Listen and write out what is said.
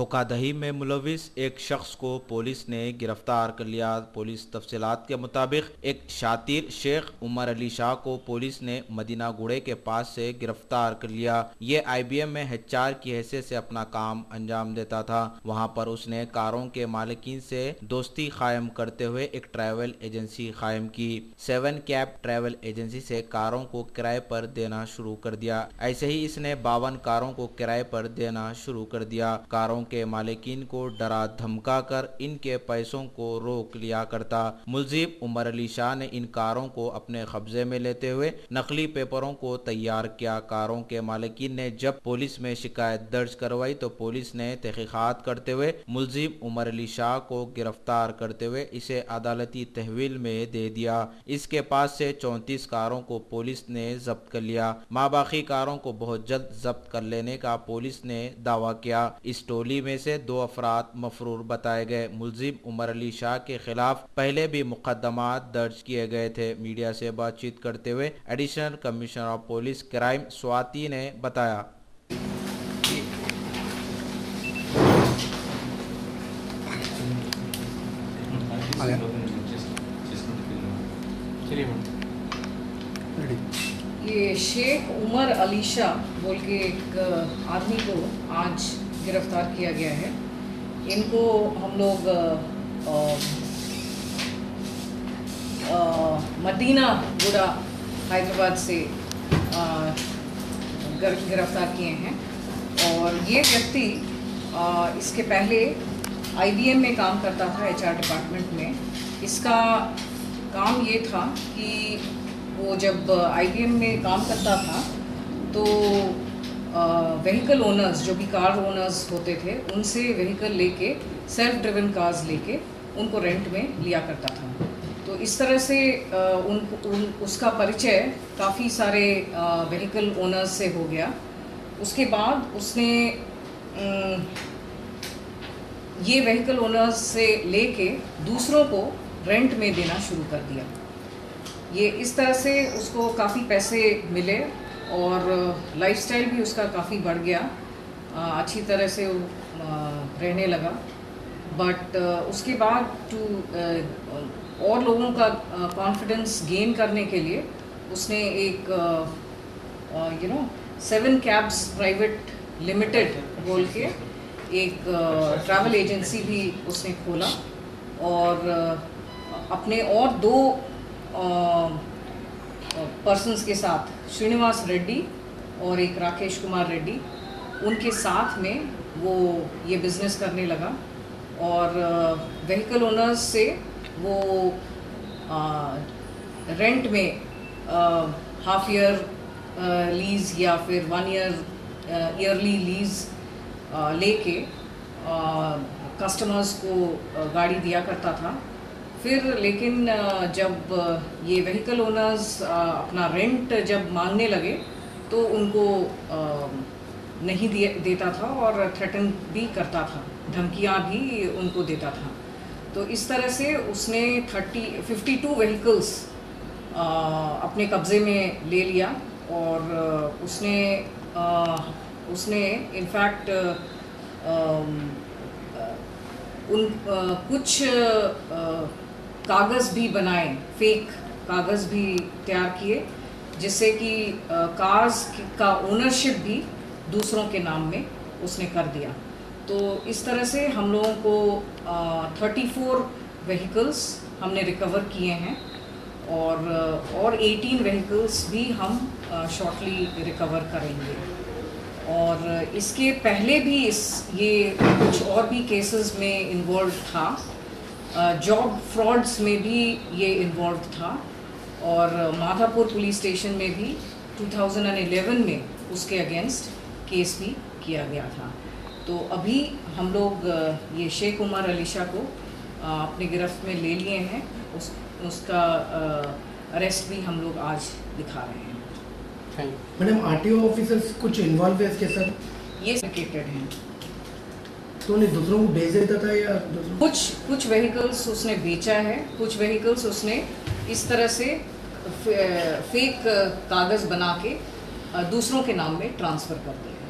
धोखाधड़ी में मुलविस एक शख्स को पुलिस ने गिरफ्तार कर लिया। पुलिस तफसीलात के मुताबिक एक शातिर शेख उमर अली शाह को पुलिस ने मदीना गुड़े के पास से गिरफ्तार कर लिया। ये IBM में HR की हैसियत से अपना काम अंजाम देता था। वहां पर उसने कारों के मालिकीन से दोस्ती कायम करते हुए एक ट्रैवल एजेंसी कायम की। 7 कैब ट्रैवल एजेंसी से कारों को किराए पर देना शुरू कर दिया। ऐसे ही इसने 52 कारों को किराए पर देना शुरू कर दिया। कारों के मालिकीन को डरा धमका कर इनके पैसों को रोक लिया करता। मुलजिम उमर अली शाह ने इन कारों को अपने कब्जे में लेते हुए नकली पेपरों को तैयार किया। कारों के मालिकीन ने जब पुलिस में शिकायत दर्ज करवाई तो पुलिस ने तहकीकात करते हुए मुलजिम उमर अली शाह को गिरफ्तार करते हुए इसे अदालती तहवील में दे दिया। इसके पास से 34 कारों को पुलिस ने जब्त कर लिया। बाकी कारों को बहुत जल्द जब्त कर लेने का पुलिस ने दावा किया। इस टोली में से 2 अफराद मफरूर बताए गए। मुलजिम उमर अली शाह के खिलाफ पहले भी मुकदमात दर्ज किए गए थे। मीडिया से बातचीत करते हुए additional commissioner of police crime Swati ने बताया। ये शेख उमर अली शाह बोल के एक आदमी को आज गिरफ्तार किया गया है। इनको हम लोग मदीना गुड़ा हैदराबाद से गिरफ्तार किए हैं। और ये व्यक्ति इसके पहले IBM में काम करता था, HR डिपार्टमेंट में। इसका काम ये था कि वो जब IBM में काम करता था तो व्हीकल ओनर्स जो भी कार ओनर्स होते थे उनसे व्हीकल लेके सेल्फ ड्रिवन कार्स लेके उनको रेंट में लिया करता था। तो इस तरह से उसका परिचय काफ़ी सारे व्हीकल ओनर्स से हो गया। उसके बाद उसने ये व्हीकल ओनर्स से लेके दूसरों को रेंट में देना शुरू कर दिया। ये इस तरह से उसको काफ़ी पैसे मिले और लाइफस्टाइल भी उसका काफ़ी बढ़ गया। अच्छी तरह से रहने लगा। बट उसके बाद और लोगों का कॉन्फिडेंस गेन करने के लिए उसने एक 7 कैब्स प्राइवेट लिमिटेड बोल के एक ट्रैवल एजेंसी भी उसने खोला। और अपने और 2 पर्सन्स के साथ, श्रीनिवास रेड्डी और एक राकेश कुमार रेड्डी, उनके साथ में वो ये बिज़नेस करने लगा। और व्हीकल ओनर्स से वो रेंट में हाफ ईयर लीज़ या फिर 1 ईयर ईयरली लीज़ लेके कस्टमर्स को गाड़ी दिया करता था। फिर लेकिन जब ये व्हीकल ओनर्स अपना रेंट जब मांगने लगे तो उनको नहीं देता था और थ्रेटन भी करता था, धमकियां भी उनको देता था। तो इस तरह से उसने 52 व्हीकल्स अपने कब्ज़े में ले लिया। और उसने इनफैक्ट कुछ कागज़ भी बनाए, फेक कागज़ भी तैयार किए, जिससे कि कार्स का ओनरशिप भी दूसरों के नाम में उसने कर दिया। तो इस तरह से हम लोगों को 34 व्हीकल्स हमने रिकवर किए हैं और 18 व्हीकल्स भी हम शॉर्टली रिकवर करेंगे। और इसके पहले भी ये कुछ और भी केसेस में इन्वॉल्व था। जॉब फ्रॉड्स में भी ये इन्वॉल्व था। और माधापुर पुलिस स्टेशन में भी 2011 में उसके अगेंस्ट केस भी किया गया था। तो अभी हम लोग ये शेख उमर अली शाह को अपने गिरफ्त में ले लिए हैं। उसका अरेस्ट भी हम लोग आज दिखा रहे हैं। मैडम, RTO ऑफिसर्स कुछ इन्वॉल्व है इसके साथ? ये सिंडिकेटेड हैं। तो उन्हें दूसरों को भेज देता था या कुछ व्हीकल्स उसने बेचा है, कुछ व्हीकल्स उसने इस तरह से फेक कागज़ बना के दूसरों के नाम में ट्रांसफ़र कर दिया।